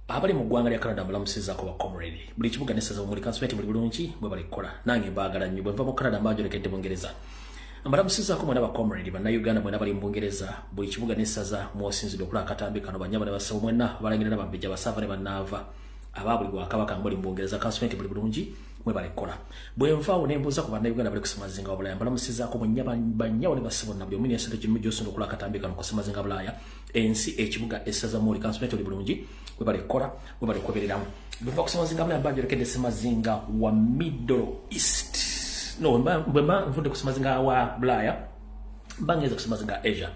abali mu ggwanga lya Canada mbalamusizaako ba comrade buli kibuga n'essaza muri kansumenti buli bulungi bwe bali kukola nange mbaagala nnyo bwe nva mu Canada mbajolekedde Bungereza mbalamusizaako mwena ba comrade bannayuganda mwena bali mu Bungereza buli kibuga n'essaza mwosinzidde okulaba akatambi kano banyama ne basabo mwena balangirira bambejja basava ne bannaava ababuli bwakabaka mbali mu Bungereza kansumenti buli bulungi mwe bali kukola bwe nvaawo ne mbuuza ku bannayuganda bali kusema zinga Bulaaya mbalamusizaako banyawo ne basabo na buli omu n'ensente gimu gy'osonda okulaba akatambi kano kusema zinga Bulaaya ensi ekibuga essaza muri kansumenti buli bulungi we bali kukola we bali kubeereramu bwe kusema zinga Bulaaya mbanjolekedde Semazinga wa Middle East no bwemba nvudde kusema zinga wa Bulaaya mbangeza kusema zinga Asia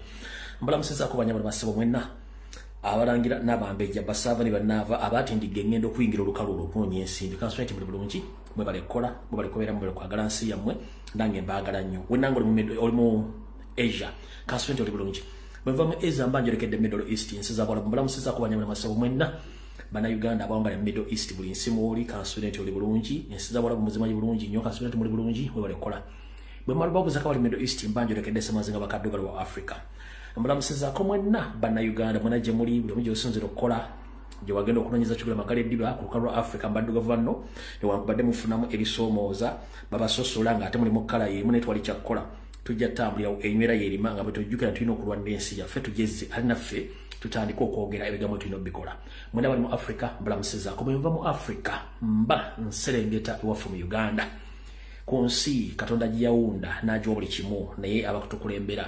mbalamusizaako banyawo ne basabo mwena abalangira n'abambejja basava ne bannaava abatindigga engendo okuyingira olukalu olw'okunoonya ensimbi kansumenti buli bulungi mwe bali kukola mwe bali kubeera mwe bali kwagala nsi yammwe nange mbaagala nnyo wennanga oli mu Asia kansumenti oli bulungi bwe nva mu Asia mbanjolekedde Middle East ensi za bwalabu mbalamusizaako banyamu ne basabo mwenna bannayuganda abawangala Middle East buli nsi mwoli kansumenti oli bulungi ensi za bwalabu muzimanyi bulungi nnyo kansumenti muli bulungi mwe bali kukola bwe mmalu babuuzako bali Middle East mbanjolekedde Semazinga bakaddugalo wa Africa mbalamusizaako mwenna bannayuganda mwena gye muli buli omu gy'osinzira okukola gye wagenda okunoonyeza kigula magala eddiba ku lukalu lwa Africa mbaddugavu banno newankubadde mufunamu ebisoomooza babasosola ng'ate muli mu kkala y'emu naye twali kyakukola tujja tambulira enywera yerima nga bwe tujjukira tulina okulwanira ensi yaffe tugeze ali naffe tutandika okwogera ebigambo tulina obikola mwena bali mu Africa mbalamusizaako bwe nva mu Africa mba nserengeta ewaffe mu Uganda ku nsi Katonda gye yawunda n'agiwa buli kimu naye abakutukulembera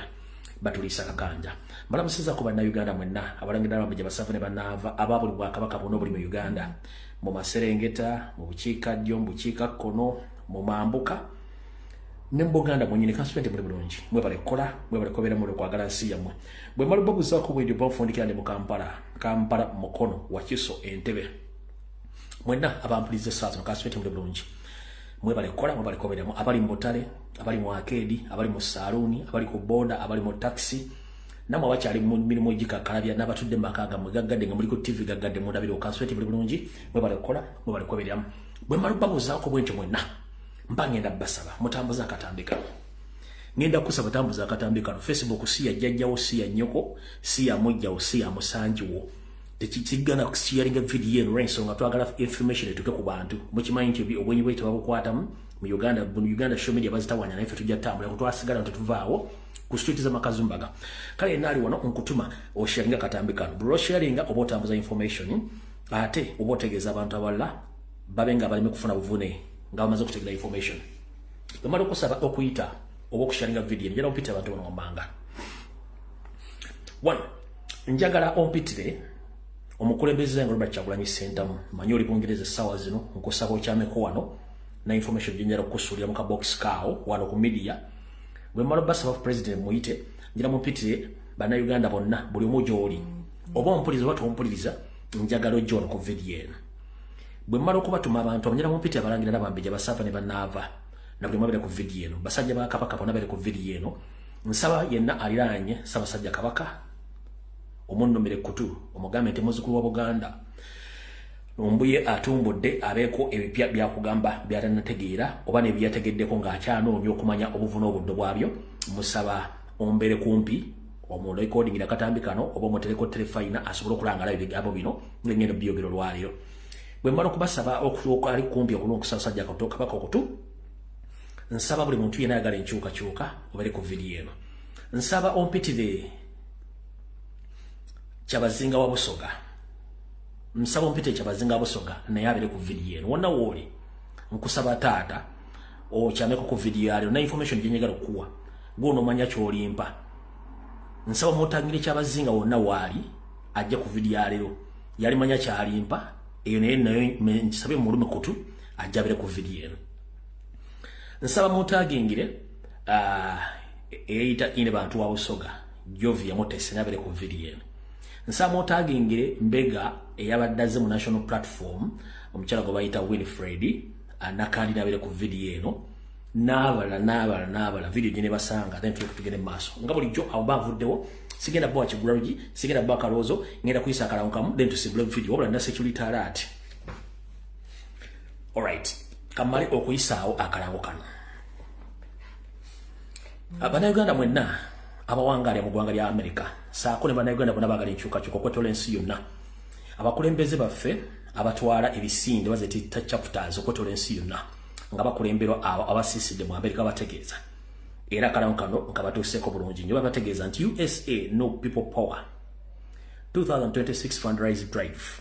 batulisa kakanja mbalamusizaako bannayuganda mwenna abalangira bambejja basava ne bannaava aba buli bwakabaka bwonna obuli mu Uganda mu Maserengeta mu bukiikaddyo mu bukiikakkono mu mambuka ne mu Buganda mwennyini kansumenti muli bulungi mwe bali kukola mwe bali kubeera muli kwagala nsi yammwe bwe mmalu babuuzaako bwedi banfundikira ne mu Kampala Mukono Wakiso Entebbe mwenna abampuliza essaawa kansumenti muli bulungi mwe bali kukola mwe bali kubeeramu abali mu Butale abali mu Arcade abali mu Salooni abali ku boda abali mu taxi namwe abakyali mu mirimu gikakalabya n'abatudde mu maka gammwe gaggadde nga muli ku TV gaggadde mu ndabiro kansumenti buli bulungi mwe bali kukola mwe bali kubeeramu bwe mmalu babuuzaako bwentyo mwenna mba ngenda basaba mutambuza akatambi kano ngenda kusaba tambuza akatambi kano Facebook si ya jjajjawo si ya nnyoko si ya mujjawo si ya musanjiwo tekigana kusharinga video eno ensonga twagala information etuke ku bantu mukimanyi nti obwenyi bwete babukwatamu mu Uganda show media bazitawanya naye ffe tujja tambula kutwasigala tetuvaawo ku street za Makazumbaga kale naali wano nkutuma osharinga akatambi kano bro sharinga oba otambuza information ate oba otegeeza abantu abalala babenga balime kufuna buvune nga bamaze okutegera information omala okusaba okuyita oba okusharinga video njala ompitire abantu bano wammanga 1 njagala ompitire omukulembeze nga Robert Kyagulanyi Ssentamu manyi oli Bungereza essaawa zino nkusaba okyameko wano na information gyenjala okukusuulira mu kabox kaawo wano ku media bwe mmala basaba president muyite njala mumpitire bannayuganda bonna buli omu gy'oli oba ompuliriza oba tompuliriza njagala ojja wano ku video eno bwe mmala okubatuma abantu njala mumpitire abalangira n'abambejja basava ne bannaava na buli mwabere ku video eno basajja ba Kabaka bonna bali ku video eno nsaba yenna aliraanye Ssaabasajja Kabaka omunnomere kutu omugambe nti muzzukulu wa Buganda ombuye atumbudde abeeko ebipya byakugamba byatanategeera oba ne byategeddeko ng'akyanoonya okumanya obuvuna obuddo bwabyo musaba ombere kumpi omuntu recording akatambi kano oba omutereko telefayina asobola okulangala ebigambo bino ng'engendo byogero lwaliro bwe mmala okubasaba okutuuka ali kumpi okulongosa Ssaabasajja Kabaka okutu nsaba buli muntu yenna ayagala enkyukakyuka obere ku video eno nsaba ompitire Kyabazinga wa Busoga nsaba ompite Kyabazinga wa Busoga naye abere ku video eno wonna wooli nkusaba taata okyameko ku video yalyo na information gyenyagala okuwa gw'onomanya ky'olimpa nsaba mutangire Kyabazinga wonna waali ajja ku video yalero yalimanya kyalimpa eyo naye nkisabe mu lulimi kutu ajja abere ku video eno nsaba mutagingire eyita ine bantu wa Busoga Jovia Motesi nabere ku video eno nsaba mutagingire Mbega eyabaddaze mu national platform omukyala gwe bayita Winfred anakandi nabere ku video eno n'abala video gye ne basanga then tugende maaso nga bulijjo abo bavuddewo sigenda bwa Kigulalogi sigenda bwa Kaloozo ngenda kuyisa akalango kamu then tusibule video wabula nda security alert alright kamale okuyisaawo akalango kano Abannayuganda mwenna abawangaale mu ggwanga lya America saako ne bannayuganda bonna baagala enkyukakyuka okwetola ensi yonna abakulembeze baffe abatwala ebisinde bazeti chapters okwetola ensi yonna nga bakulemberwa abasiisidde mu America bategeeza era kalamu kano nga batuuseeko bulungi nnyo bategeeza nti USA No People Power 2026 fundraising drive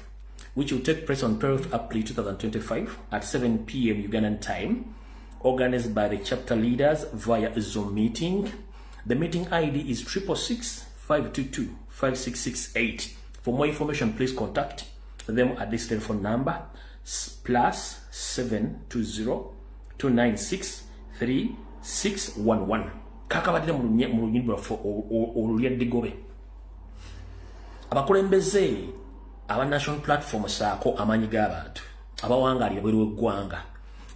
which will take place on 12th April 2025 at 7 p.m. Ugandan time, organized by the chapter leaders via a Zoom meeting. The meeting ID is 666-522-5668. For more information, please contact them at this telephone number +720-296-3611. Kakabadde mu lunyimbo lwaffe olulyaddeggobe. Abakulembeze aba national platform saako amanyi g'abantu abawangalira bweru w'eggwanga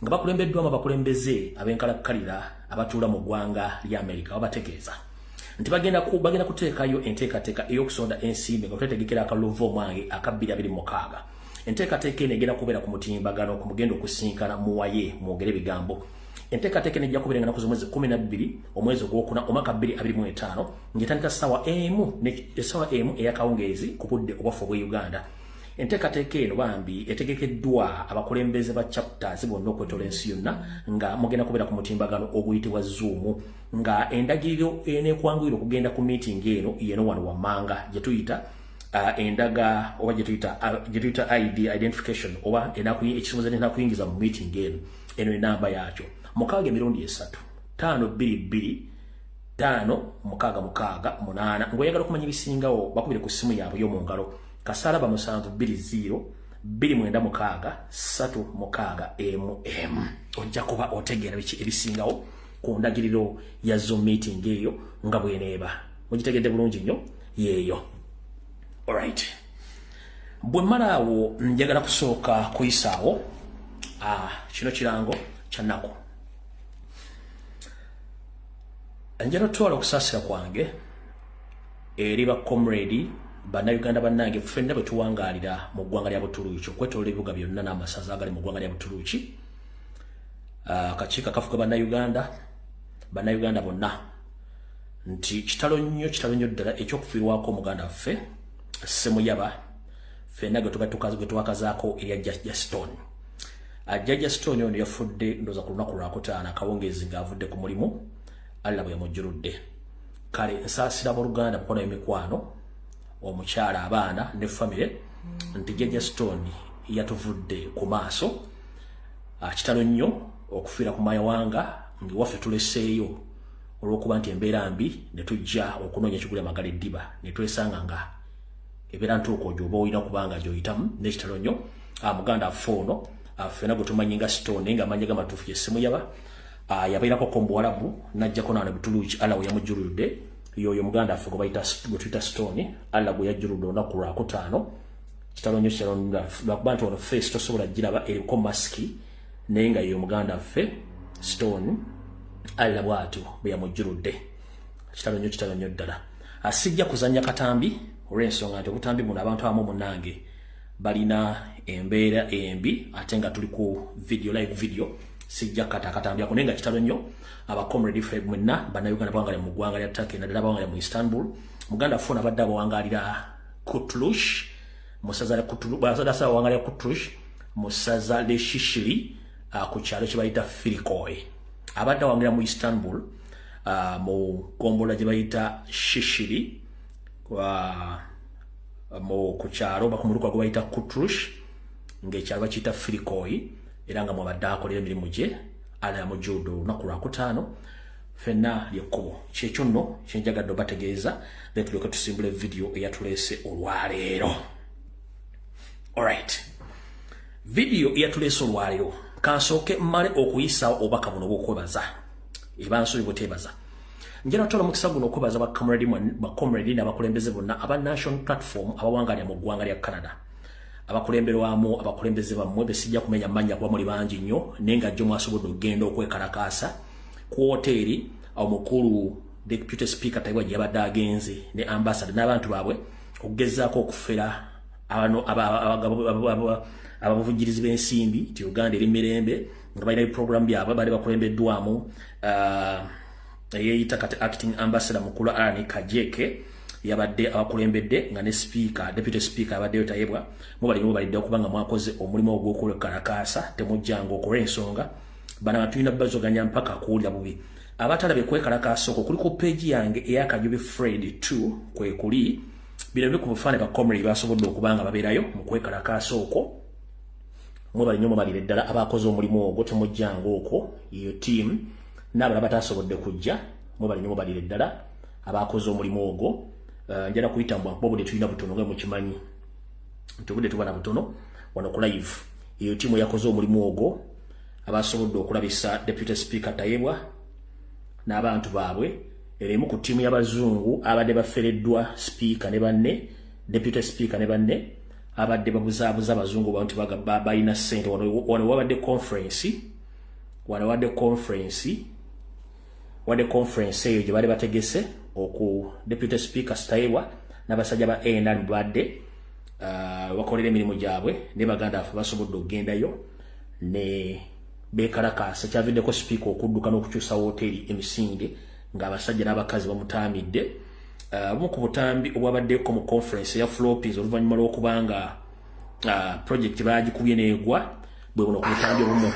nga bakulembeddwamu abakulembeze abenkalakkalira abatuula mu ggwanga lya America babategeeza nti bagenda kuteekayo enteekateeka ey'okusonda ensimbi nga twetegekera akalulu omwange aka 2026. Enteekateeka eno egenda kubeera ku mutimbagano ku mugendo okusinkana muwaye mwogere bigambo. Enteekateeka eno ejja kubeera ennaku z'omwezi 12 omwezi ogwokuna omwaka 2025 ng'etandika ssaawa emu ey'akawungeezi ku budde obwaffe obw'e Uganda. Enteekateeka eno bambi etegekeddwa abakulembeze ba chapters bonna okwetola ensi yonna nga mugenda kubeera ku mutimbagano oguyitibwa Zoom nga endagiriro eneekwanguyira okugenda ku meeting eno yeno wano wammanga gye tuyita endaga oba gye tuyita ID identification oba ekisomoza enakuyingiza mu meeting eno enamba yakyo 623-522-5-6-6-8 ng'oyagala okumanya ebisingawo bakubire ku ssimu yaabwe y'omu ngalo kasala ba 720-229-3-6 ojja kuba otegeera ebisingawo ku ndagiriro ya Zoom meeting eyo nga bweneeba mugitegedde bulungi nnyo yeeyo. Alright, bwe malaawo njagala kusooka kuyisaawo kino kirango kya nnaku. Njala twala okusaasira kwange eri ba comrade bannayuganda bannange ffenna bwe tuwangaalira mu ggwanga lya Butuluuki okwetoloola ebibuga byonna n'amasaza agali mu ggwanga lya Butuluuki. Akakiiko akafuga bannayuganda bonna nti kitalo nnyo ddala ekyokufiirwako omuganda waffe Ssemuyaba ffenna gwe twakazaako erya Jajja Stone. Jajja Stone ono yafudde ndooza ku lunaku lwakutaano akawungeezi ng'avudde ku mulimu Allah bwe yamujjuludde. Kale nsaasira abooluganda mukono emikwano omukyala abaana ne famire nti Jajja Stone yatuvudde ku maaso. Kitalo nnyo okufiira ku mayawanga ng'ewaffe tuleseeyo olw'okuba nti embeera mbi ne tujja okunoonya ekigula Magala Eddiba ne twesanga nga ebeera ntuuko gy'oba olina kubanga gy'oyitamu n'ekitalo nnyo. Muganda affe ono ffenna gwe tumanyi nga Stone ng'amanyi gamatuufu ye Ssemuyaba yabeerako ko Buwarabu n'ajjako naano Butuluuki Allah we yamujjuludde yoyo muganda affe gwe tuyita Stone Allah gwe yajjuludde olunaku lwakutaano. Kitalo nnyo lwakuba nti ono face tosobola giraba eriko masiki naye nga yoyo muganda affe Stone Allah bw'atyo bwe yamujjuludde. Kitalo nnyo ddala. Sijja kuzannya katambi olw'ensonga nti obutambi buno abantu abamu munnange balina embeera embi ate nga tuli ku live video sijja katambyako naye nga kitalo nnyo abacomrade ffe mwenna bannayuganda bawangalira mu ggwanga lya Turkey naddala bawangalira mu Istanbul. Muganda affe ono abadde abawangalira Kurtulush bawangalira Kurtulush mu ssaza le Shishiri ku kyalo kye bayita Firikoy. Abadde awangalira mu Istanbul mu gombola gye bayita Shishiri ku kyalo ku muluka gwe bayita Kurtulush ng'ekyalo bakiyita Firikoy era nga mwabadde akolera emirimu gye ala yamujjuludde olunaku lwakutaano. Ffenna lyekkubo kyekyo nno kyenjagadde obategeeza then tulyoke tusimbula video eyatuleese olwaleero. Alright, video eyatuleese olwaleero kansooke mmale okuyisaawo obubaka buno bw'okwebaza ebansobi bweteebaza. Njala tola mukisa guno okwebaza bakomrade n'abakulembeze bonna aba national platform abawangalira mu ggwanga lya Canada. Abakulemberwamu abakulembeze bammwe besijja kumenya mannya kuba muli bangi nnyo naye nga jjo mwasobodde okugenda okwekalakaasa ku hoteeri omukulu deputy speaker Taibwa gye yabadde agenze ne ambassador n'abantu baabwe okugezaako okufera abavujjirizi b'ensimbi nti Uganda eri mirembe nga balina program byabwe bali bakulembeddwamu eyeyita kati acting ambassador mukulu Arani Kajeke yabadde abakulembedde nga ne speaker deputy speaker abaddeyo Tayebwa mubalidde okubanga mwakoze omulimu ogw'okulekalakaasa temujjanga okola ensonga bana batulina bazoganya mpaka kuwulira bubi abatalabye kwekalakaasa okwo kuli ku page yange ey'Akajubi Fred 2 kwe kuli bino ku bufaane ba comrade basobodde okubanga babeerayo mu kwekalakaasa okwo mwebali nnyo mubalire ddala abakoze omulimu ogwo temujjanga okwo iyo team n'abalala batasobodde kujja mwebali nnyo mubalire ddala abakoze omulimu ogwo njala kuyita mbwabudde tulina butono nga mukimanyi tubudde tubana butono wano ku live iyo team yakoze omulimu ogwo abasobodde okulabisa deputy speaker Tayebwa n'abantu baabwe erimu ku team y'abazungu abadde bafereddwa speaker ne banne deputy speaker ne banne abadde babuzaabuza abazungu bantu balina ssente wano wabadde conference eyo gye bali bategese oku deputy speaker Tayebwa n'abasajja ba NRM badde bakolera emirimu gyabwe ne baganda afe basobodde okugendayo ne bekalakaasa kyaviddeko speaker okudduka n'okukyusa hoteri emisinde ng'abasajja n'abakazi bamutaamidde bumu ku butambi obwabaddeko mu conference ya Floppys oluvannyuma lw'okubanga project bagikubye n'egwa bwe buno ku butambi obumu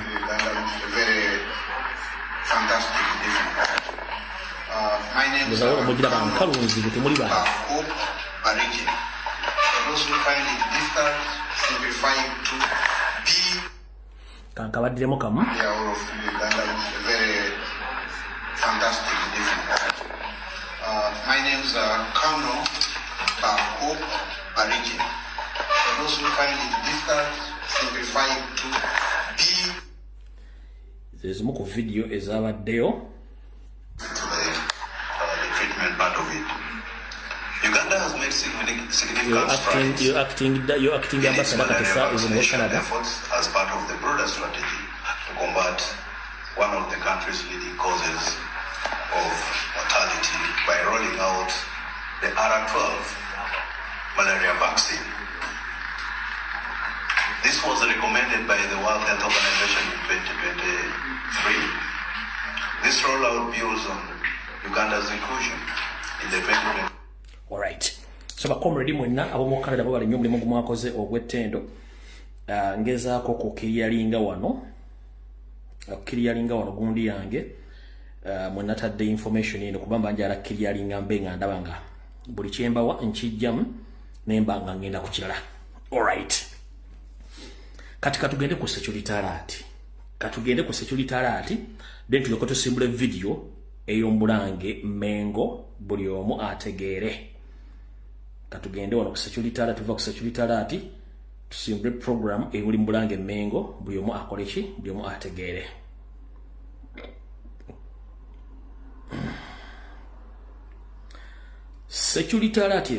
mugira bankalunzi bwe temuli bantu kankabaddiremu kamu my name is Colonel Hope Bariki. For those who find it difficult, simplify it to be. There's more video is our deal. The treatment part of it. Uganda has made significant strides. You're acting ambassador Katesa is in Canada. Efforts as part of the broader strategy to combat one of the country's leading causes of mortality by rolling out the R12 malaria vaccine. This was recommended by the World Health Organization in 2023. This rollout builds on Uganda's inclusion in the 2020. All right. So bakomredi mwenna abomu Canada babali nnyo mulimu gumwakoze ogw'ettendo ngezaako kukiriyalinga wano gundi yange mwenna tadde information eno kubamba njala kiriyalinga mbe nga ndabanga buli kyembawa nkijjamu nemba nga ngenda ku kirala. All right. Kati katugende ku security alert then tuleko tusimbule video ey'omulange Mengo buli omu ategeere. Katugende wano ku security alert tuva ku security alert tusimbule program ey'oli mulange Mengo buli omu akole ki buli omu ategeere. Security alert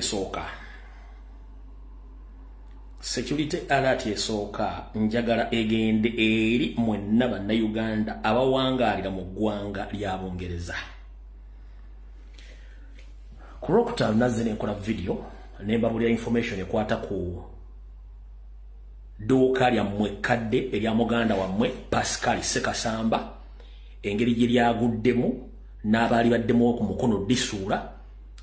esooka njagala egende eri mwenna bannayuganda abawangaalira mu ggwanga lya Bungereza. Ku Lwokutaano nazze nenkola video nembabulira information ekwata ku dduuka lyammwe kadde erya muganda wammwe Pascal Sekasamba engeri gye lyaguddemu n'abaali baddemu ku mukono disuula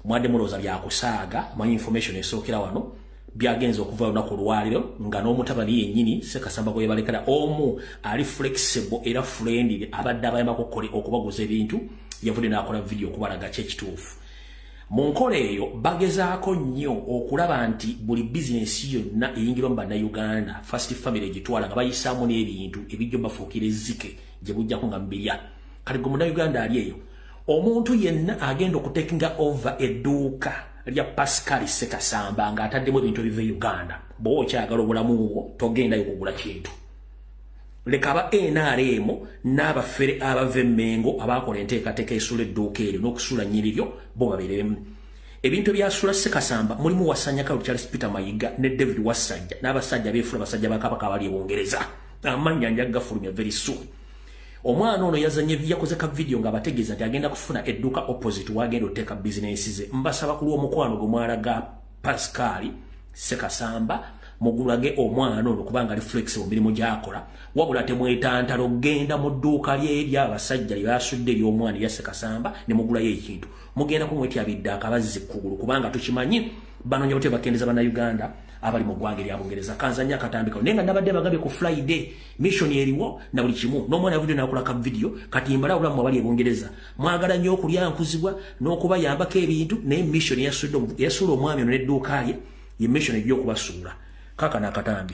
mwadde mulooza byakusaaga manyi information esookera wano byagenza okuva olunaku olwaliro nga n'omutabani yennyini Sekasamba gwe yebalekera omu ali flexible era friendly abadde abayambako okubaguza ebintu yavudde n'akola video okubalaga kyekituufu. Mu nkola eyo bagezaako nnyo okulaba nti buli bizinesi yonna eyingirwa mu bannayuganda First Family egitwala nga bayisaamu n'ebintu ebijja bafuukira ezzike gye bujjako nga mbirya. Kati gwe munnayuganda ali eyo omuntu yenna agenda okutekinga over edduuka lya Pascal Sekasamba nga ataddemu ebintu ebiva e Uganda bw'oba okyagala obulamu bwo togendayo kugula kintu. Leka aba NRM n'abafere abava e Mengo abakola enteekateeka esula edduuka eryo n'okusula nnyiribyo bo babeeremu. Ebintu byasula Sekasamba mulimu Wasanya Kalu Charles Peter Mayiga ne David Wasajja n'abasajja beefula basajja ba Kabaka abali e Bungereza. Amannya njaga gafulumya very soon. Omwana ono yazanye yakoze ka video nga bategeeza nti agenda kufuna edduuka opposite wagenda oteeka business ze. Mbasaba ku lw'omukwano gwe mwalaga Pascal Sekasamba mugulage omwana ono kubanga ali flexible mirimu gyakola wabula temwetantala okgenda mu dduuka ly'erya abasajja lye basudde ery'omwana yasse kasamba ne mugulayo ekintu mugenda kumwetyabidde akabazzi kugulu kubanga tukimanyi banoonya butya bakendeza bannayuganda abali mu ggwanga erya Bungereza kanzanya akatambika naye nga nabadde bagambye ku Friday mission eriwo na buli kimu n'omwana video nakola ka video kati mbala obulamu abali e Bungereza mwagala nnyo okulyankuzibwa n'okubayambako ebintu naye mission yasuula omwami ono n'edduuka lye ye mission ejja okubasuula kaka n'akatambi.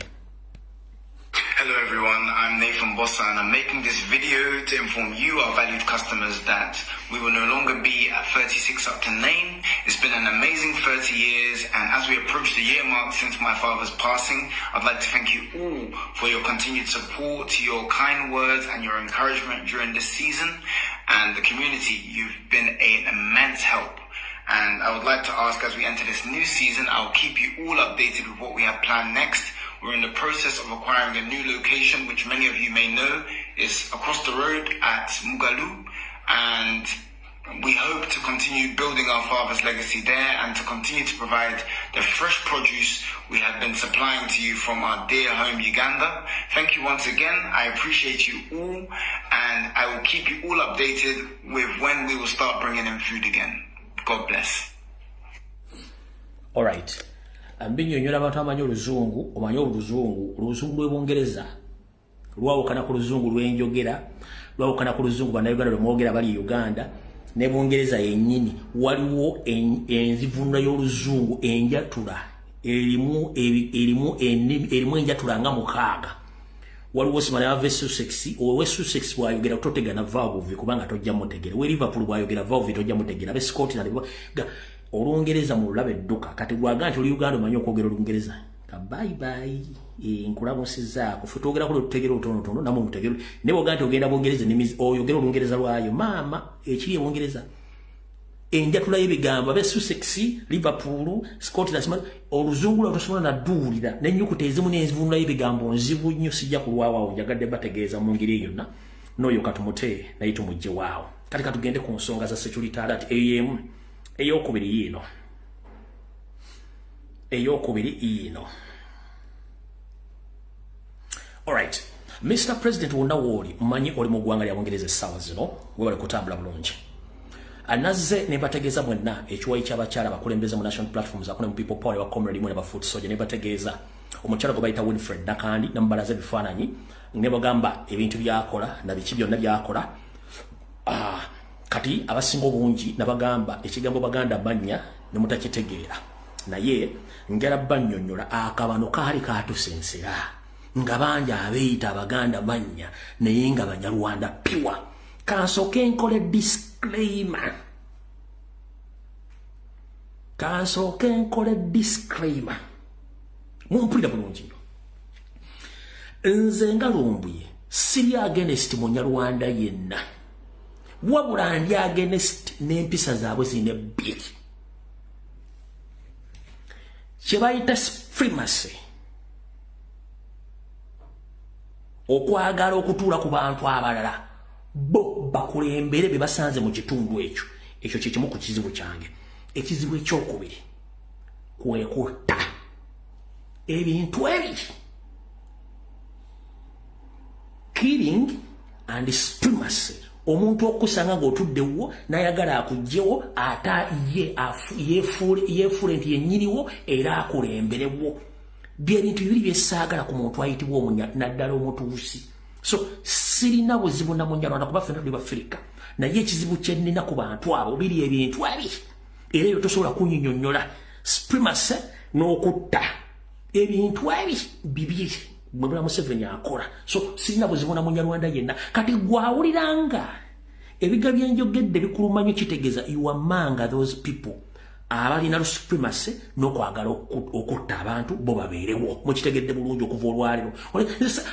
Hello everyone, I'm Nathan Bossa and I'm making this video to inform you, our valued customers, that we will no longer be at 36 Upton Lane. It's been an amazing 30 years, and as we approach the year mark since my father's passing, I'd like to thank you all for your continued support, your kind words and your encouragement during this season. And the community, you've been an immense help. And I would like to ask, as we enter this new season, I'll keep you all updated with what we have planned next. We're in the process of acquiring a new location, which many of you may know is across the road at Mugalu. And we hope to continue building our father's legacy there and to continue to provide the fresh produce we have been supplying to you from our dear home, Uganda. Thank you once again. I appreciate you all. And I will keep you all updated with when we will start bringing in food again. God bless. All right. Mbinyonyola abantu amanyi oluzungu omanyi oluzungu lw'Ebungereza lwawukana ku luzungu lw'enjogera lwawukana ku luzungu bannayuganda lwemwogera bali Uganda ne Bungereza yennyini waliwo enzivunula y'oluzungu enjatula erimu enjatula nga 6 waliwo simala ave Sussex owe Sussex bwayogera totegana vaabuvi kubanga tojja mutegera we Liverpool bwayogera vaabuvi tojja mutegera be Scotland Olungereza mu lulabe edduka kati gwaga nti Uganda omanyi okwogera Olungereza ka bye bye nkulamusizzaako fe twogera ku tutegera otonotono namwe mutegera ne bwoga nti ogenda Bungereza oyogera Olungereza lwayo maama ekiri e Bungereza enjatula y'ebigambo abe Sussex Liverpool Scotland oluzungu lwa tosobola nadduulira n'ennyukuta ezimu n'enzivunula y'ebigambo nzibu nnyo sijja kulwawo njagadde bategeeza mu ngeri yonna n'oyo katumute naye tumugye waawo kati katugende ku nsonga za security alert AM eyokubiri ino. Alright, Mr. President wonna woli mmanyi oli mu ggwanga lya Bungereza essaawa zino we bali kutambula bulungi anazze ne bategeeza mwenna ekiwayi ky'abakyala bakulembeze mu national platforms akone mu people power wa comrade mwe ba foot soldier ne bategeeza omukyala gwe bayita Winfred Nakandi namubalaza ebifaananyi ne bagamba ebintu byakola na biki byonna byakola kati abasinga obungi nabagamba ekigambo baganda banya ne mutakitegeera naye ngera bannyonnyola akabano kaali katusensera nga bangi abeeyita abaganda manya naye nga Banyarwanda piwa kansooke nkole disclaimer mumpulira bulungi nze nga Lumbuye siri against Munyarwanda yenna wabula ndi against n'empisa zaabwe zine bbiri kye bayita supremacy okwagala okutuula ku bantu abalala bo bakulembere be basanze mu kitundu ekyo kye kimu ku kizibu kyange ekizibu ekyokubiri kwekutta ebintu ebiri killing and supremacy omuntu okusanga ng'otuddewo n'ayagala akugyewo ata yeefuule nti yennyiniwo era akulemberewo byebintu bibiri byesaagala ku muntu ayitibwa naddala omutuusi so sirina buzibu na Munyarwanda kuba ffenna tuli Bafirika naye ekizibu kye nnina ku bantu abo biri ebintu ebiri era eyo tosobola kunnyonnyola supremacy n'okutta ebintu ebiri bibiri Mwebula Museveni akola so sirina buzibu na Munyarwanda yenna kati gwawuliranga ebiga byenjogedde bikulumanya kitegeeza you among those people abalina supremacy n'okwagala okutta abantu bo babeerewo mukitegedde bulungi okuva olwaliro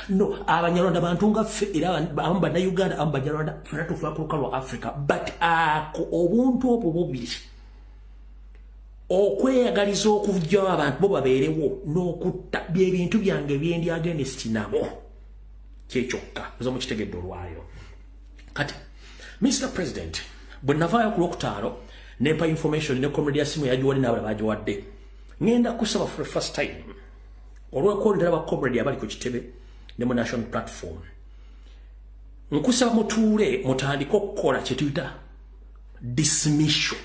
no Abanyarwanda bantu nga ffe era abamu Bannayuganda abamu Banyarwanda ffenna tufuula ku lukalu lwa Africa but obuntu obwo bubiri okweyagaliza okuvugyawo abantu bo babeerewo n'okutta byebintu byange byendi against nabo kyekyokka oza mukitegedde olwayo kati Mr. President bwe navaayo ku Lwokutaano nempa information ne comrade ya simu yagiwadde n'abalala bagiwadde ngenda kusaba for the first time olw'okwolera ba comrade abali ku kitebe ne mu national platform nkusaba mutuule mutandika okukola kye tuyita dismissal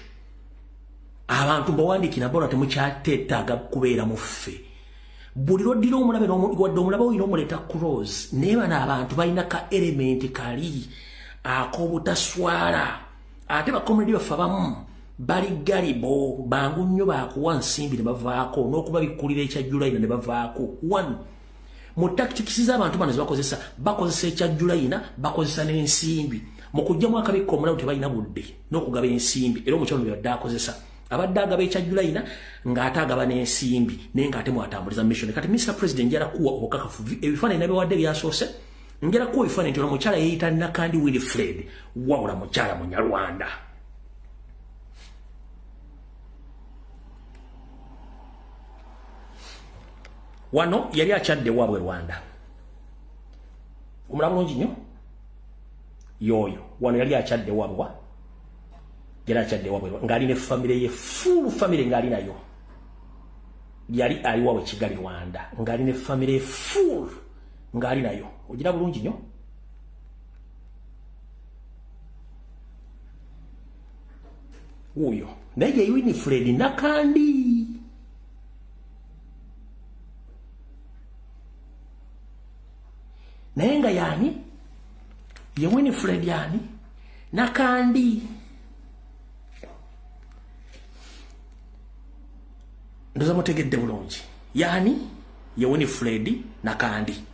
abantu bawandikira bona temukyateetaaga kubeera mu ffe buli lwoddira omulabe wadde omulaba olina omuleeta cross naye bano abantu balina ka element kali ak'obutaswala ate bakomredi baffe abamu bali galibo bangu nnyo baakuwa nsimbi ne bavaako n'okuba bikkulira ekya Julayina ne bavaako one mu tactics z'abantu bano bakozesa ekya Julayina bakozesa n'ensimbi mu kujjamu akabikka omulabu tebalina budde n'okugaba ensimbi era omukyalo byadde akozesa abadde agaba ekya Julayina ng'ate agaba n'ensimbi naye ng'ate mwatambuliza mission kati Mr. President njala kuwa obukakafu ebifaananyi nabiwadde byasoose njala kuwa ebifaananyi nti omukyala yeeyita Nakandi Winifred wabula mukyala Munyarwanda wano yali akyadde waabwe Rwanda omulaba bulungi nnyo yoyo wano yali akyadde waabwe ng'ali ne famire ye full famire ng'ali nayo yali ali waabwe Kigali Rwanda ng'ali ne famire ye full ng'ali nayo ogira bulungi nnyo uyo naye ye Winifred Nakandi naye nga yani ye Winifred yani Nakandi ndoza mutegedde bulungi yani ye Winifred Nakandi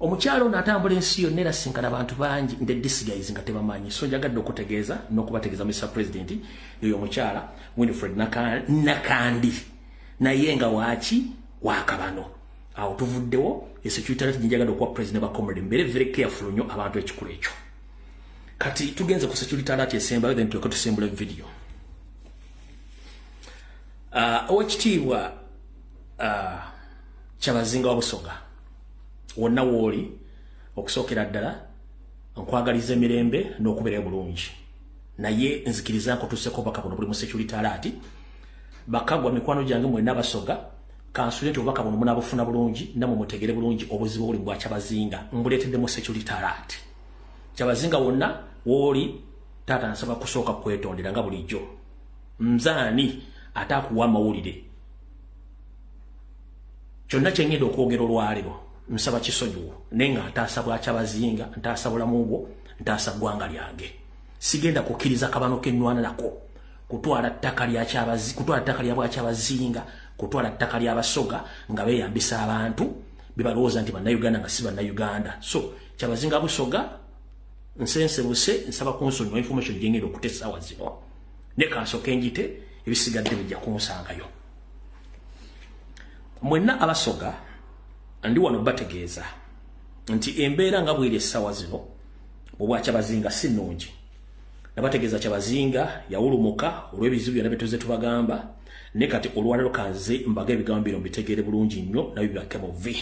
omukyalo n'atambula ensi yonna era sinkana abantu bangi nde disguise nga tebamanyi so njagadde okutegeeza n'okubategeeza Mr. President yoyo omukyala Winifred Nakandi naye nga waaki wakabano awo tuvuddewo security njagadde okuwa president ba comrade mbere very careful nnyo abantu ekikulu ekyo kati tugenze ku security alert esembayo then tuleke tusembula video owekitiibwa Kyabazinga wa Busoga wonna wooli okusookera ddala nkwagaliza emirembe n'okubeera bulungi naye nzikiriza nkutuuseko obubaka buno buli mu security alert bakagwa mikwano gyange mwenna Abasoga kansule nti obubaka buno munaabufuna bulungi namwe mutegere bulungi obuzibu buli bwa Kyabazinga mbuleetedde mu security alert Kyabazinga wonna wooli taata nsaba kusooka kwetondera nga bulijjo nzaani ataakuwa amawulire kyonna kye ngenda okwogera olwaleero nsaba kisonyiwo naye nga ntaasa bwa Kyabazinga ntaasa bulamu bwo ntaasa ggwanga lyange sigenda kukkiriza kabano k'ennwana nako kutwala ttaka lya bwa Kyabazinga kutwala ttaka lya Basoga nga beeyambisa abantu bibalowooza nti bannayuganda nga si bannayuganda so Kyabazinga Busoga nsensebuse nsaba kunsonyiwa information gyengenda okutta essaawa zino ne kansooka enjite ebisigadde bijja kunsangayo mwenna Abasoga ndi wano bategeeza nti embeera nga bw'eri essaawa zino mu bwa Kyabazinga si nnungi nabategeeza Kyabazinga yawulumuka olw'ebizibu byonna bye tuzze tubagamba ne kati olwaleero kanze mbaga ebigambo bino mbitegeere bulungi nnyo nabyo bibakke mu vi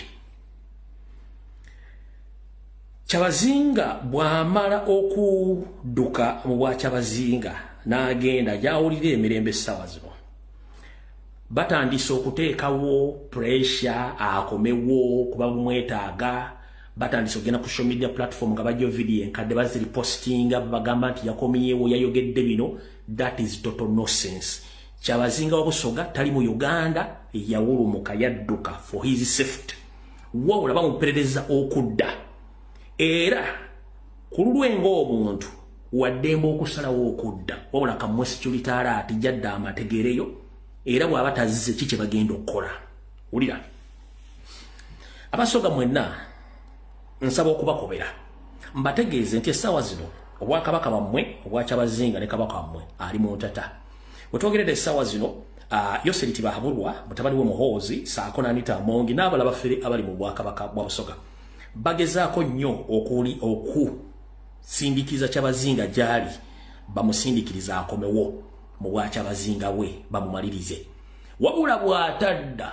Kyabazinga bw'amala okudduka mu bwa Kyabazinga n'agenda gy'awulira emirembe essaawa zino batandise okuteekawo pressure akomewo kuba bumwetaaga batandise okugenda ku social media platform nga bajjo video enkadde baziripostinga bagamba nti yakomyewo yayogedde bino that is total nonsense Kyabazinga wa Busoga tali mu Uganda yawulumuka yadduka for his safety wawula bamuperereza okudda era ku lulwengo omuntu waddemba okusalawo okudda wabula kamwe security alert jadda amategereyo era bw'aba tazze kiki bagenda okukola wulira Abasoga mwenna nsaba okubakobera mbategeeze nti essaawa zino obwakabaka bammwe obwa Kyabazinga ne kabaka wammwe ali mu ntata wetwogeredde essaawa zino Yoseriti Bahabulwa mutabani we Muhoozi saako n'Anita Amongi n'abala bafere abali mu bwakabaka bwa Busoga bagezaako nnyo okusindikiza Kyabazinga gyali bamusindikiriza akomewo mu bwa Kyabazinga we bamumalirize wabula bw'atadda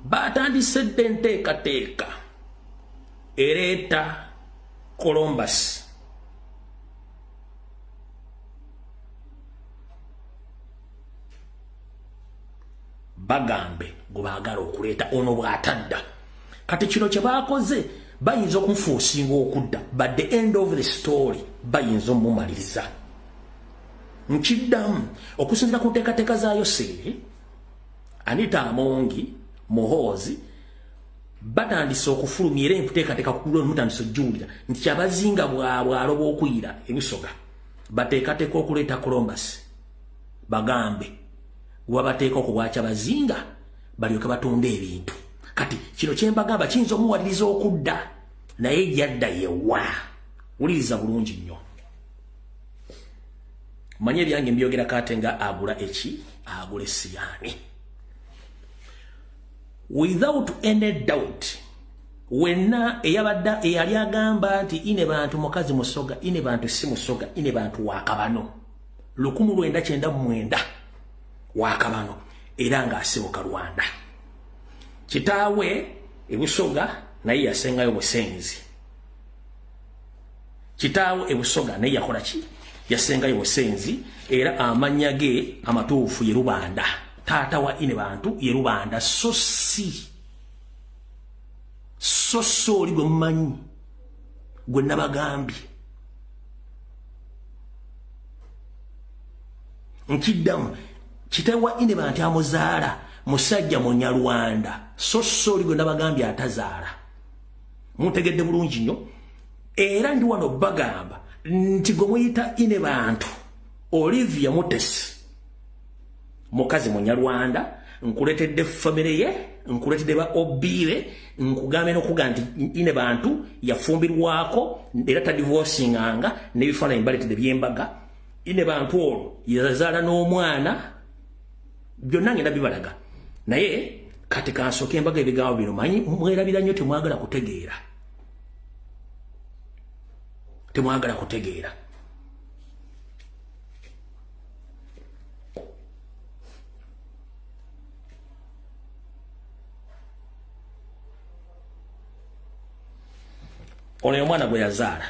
batandise dde enteekateeka ereeta Columbus bagambe gubagala okuleta ono bwatadda kati kino kye bakoze bayinza okumufuusinga okudda but the end of the story bayinza omumaliriza nkiddamu okusinzira ku nteekateeka za Yoseri Anita Amongi Muhoozi batandise okufulumya era enteekateeka kukulwa mutandise ojjulira nti kyabazinga bwaloba okuyira ebisoga bateekateeka okuleeta Columbus bagambe wabateeka okubwacha bazinga balyoke batunda ebintu kati kino kyembagamba kiyinza omuwaliriza okudda naye yadda yewa uliriza bulungi nnyo manye ebyange mbyogera katenga agula agula esiyani without any doubt wenna eyabadda eyali agamba nti ine bantu mukazi musoga ine bantu si musoga ine bantu wakabano 1999 wakabano era nga asibuka Rwanda kitaawe ebusoga naye yasengayo busenzi kitaawe ebusoga naye yakola ki yasengayo busenzi era amanya ge amatuufu ye Rubanda taata wa ine bantu ye Rubanda sosi oli gwe mmanyi gwe nabagambye nkiddamu kitawa ine bantu amuzaala musajja Munyarwanda oli gwe nabagambye atazaala mutegedde bulungi nnyo era ndi wano bagamba nti gwe muyita ine bantu Olivia Mutesi mukazi Munyarwanda nkuletedde family ye nkuletedde ba obire nkugambe nokuga nti ine bantu yafumbirwako era ta divorcinganga nebifana imbaletedde byembaga ine bantu olwo yazaala n'omwana byonna ngenda bibalaga naye kati kansoke embaga ebigambo bino manyi mwerabira nnyo temwagala kutegeera ono omwana gwe yazaala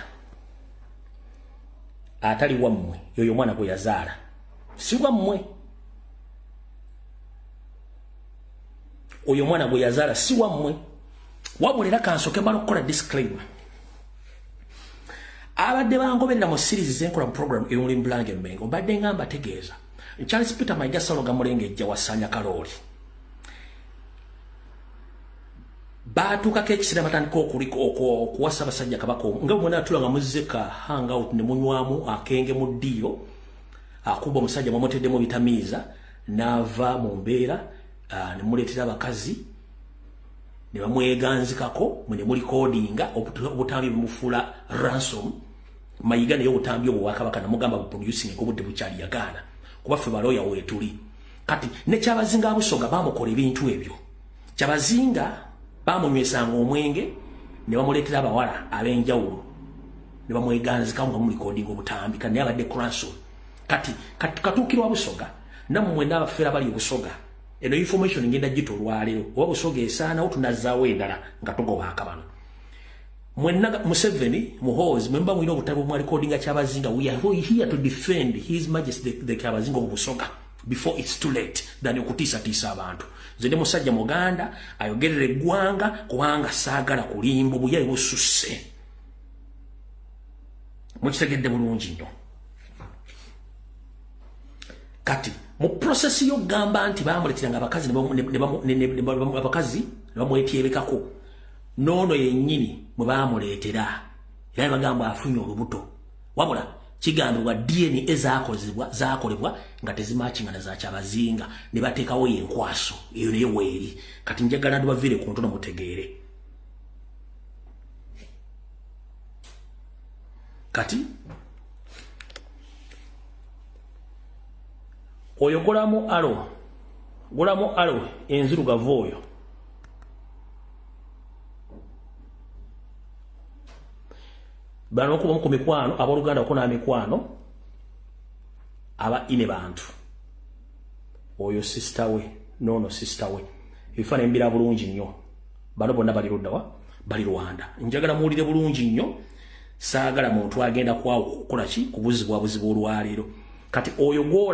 atali wammwe yoyo mwana gwe yazaala si wammwe oyo mwana gwe yazaala si wammwe wabulira kansoke mbala okukola disclaimer abadde bangoberera mu series zenkola mu program ey'omulimu Bulange Mmengo mbadde ngamba tegeeza Charles Peter Mayiga Saloga Mulengejja wasanya Kaloli batukako ekisera batandika okuwasa abasajja Kabaka nga mwena atulanga muzeka hangout ne munywamu akenge mu ddiiro akuba omusajja mwamuteddemu bitamiiza n'ava mu mbeera ne muleetera abakazi ne bamweganzikako mwe ne mulikodinga obutambi bumufuula ransom Mayiga naye obutambi obwo Bwakabaka namugamba buproducing obudde bukyali yagaana kuba ffe balooya weetuli kati ne Kyabazinga Busoga bamukola ebintu ebyo Kyabazinga bamunywesanga omwenge ne bamuleetera abawala ab'enjawulo ne bamweganzika nga mulikodinga obutambi kandi abadde ransom kati katuukirwa Busoga nammwe n'abafeera bali Busoga eno information ngenda gito olwaleero oba Busoga esaanawo tunazaawo endala nga tugoba akabano mwenna Museveni Muhoozi mwemba mwina obutabi bwa recordinga Kyabazinga we are here to defend his majesty the Kyabazinga of Busoga before it's too late than okutiisa abantu nze musajja Muganda ayogerera eggwanga kubanga saagala kulimba buyayi bususse mukitegedde bulungi nnyo kati mu process yo gamba nti bamuleteranga abakazi abakazi ne bamwetyebekako noono yennyini mwe bamuleetera era bagamba afunye olubuto wabula kigambibwa DNA zaakolebwa nga tezimachingana za Kyabazinga ne bateekawo yenkwaso eyo naye weeri kati njagala ndibaviire ku ntono mutegeere kati oyo golamu alo enzirugavu oyo bano kuba mu mikwano aboluganda okona mikwano aba ine bantu oyo sister we nono sister we ifana embira bulungi nnyo bano bonna bali Ruddawa bali Rwanda njagala muwulire bulungi nnyo saagala muntu agenda kwawo kukola ki kubuzibwa olwaleero kati oyo gwola